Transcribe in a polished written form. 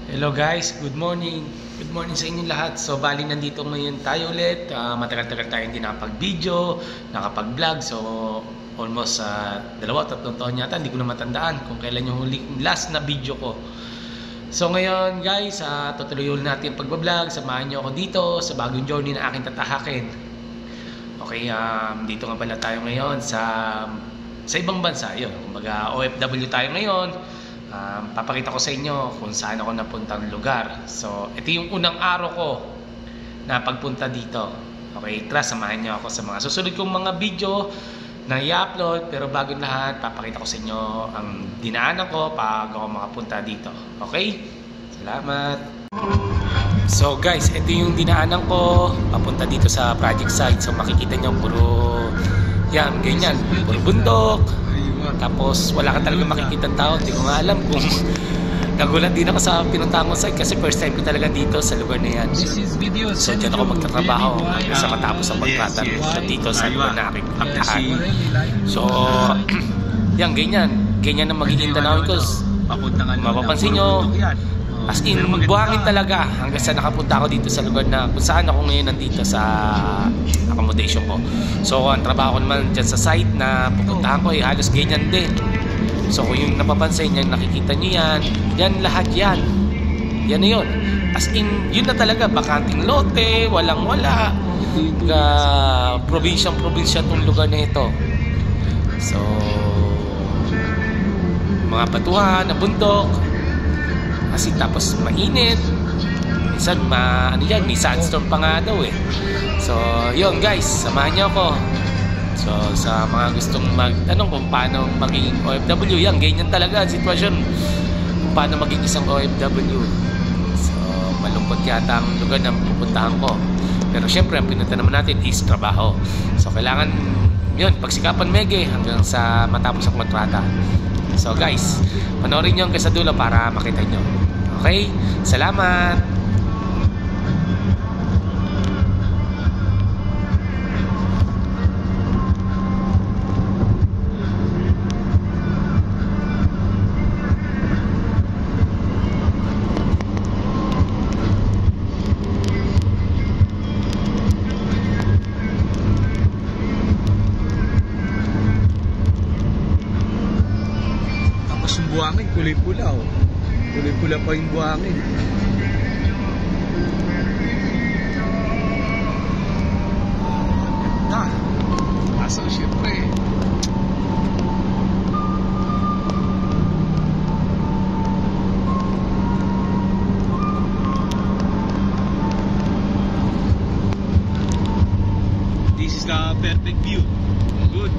Hello guys, good morning. Good morning sa inyong lahat. So bali nandito ngayon tayo ulit. Matagal-tagal tayo hindi nakapag-video, nakapag-vlog. So almost 2-3 taon yata, hindi ko na matandaan kung kailan yung last na video ko. So ngayon guys, tutuloy ulit natin yung pag-vlog. Samahan niyo ako dito sa bagong journey na aking tatahakin. Okay, dito nga pala tayo ngayon sa ibang bansa. Yun, kumbaga OFW tayo ngayon. Papakita ko sa inyo kung saan ako napuntang lugar. So ito yung unang araw ko na pagpunta dito. Okay, tara samahan niyo ako sa mga susunod kong mga video na i-upload. Pero bago lahat, papakita ko sa inyo ang dinaanan ko pag ako makapunta dito. Okay, salamat. So guys, ito yung dinaanan ko papunta dito sa project site. So makikita nyo puro yan, ganyan, puro bundok. Tapos wala ka talaga makikita ng tao. Hindi ko nga alam kung nagulat din ako sa pinuntahan ko site kasi first time ko talaga dito sa lugar na yan. So dyan ako magtatrabaho sa matapos ang pagkata dito sa lugar na aking pagtahan. So yan, ganyan ang magiging tanawin ko. Mapapansin nyo, as in buhangin talaga hanggang sa nakapunta ako dito sa lugar na kung saan ako ngayon nandito sa accommodation ko. So ang trabaho ko naman dyan sa site na pupuntahan ko halos ganyan din. So kung yung napapansin yan, nakikita nyo yan lahat yan na yun. As in yun na talaga, bakanting lote, walang wala, probinsya tong lugar na ito. So mga batuhan na bundok. Kasi tapos mainit. Minsan may sandstorm pa nga daw eh. So yun guys, samahan niyo ako. So sa mga gustong magtanong kung paano maging OFW, yan, ganyan talaga ang sitwasyon kung paano maging isang OFW. So malungkot yata ang lugar na pupuntahan ko. Pero syempre ang pinunta naman natin is trabaho. So kailangan yun, pagsikapan mege hanggang sa matapos ang kontrata. So guys, panoorin nyo hanggang sa dulo para makita nyo. Okay? Salamat! Tapos yung buhangin, kulay-pula oh. Kulay-pula pa yung buhangin. Ganda. Kaso syempre this is the perfect view. Good.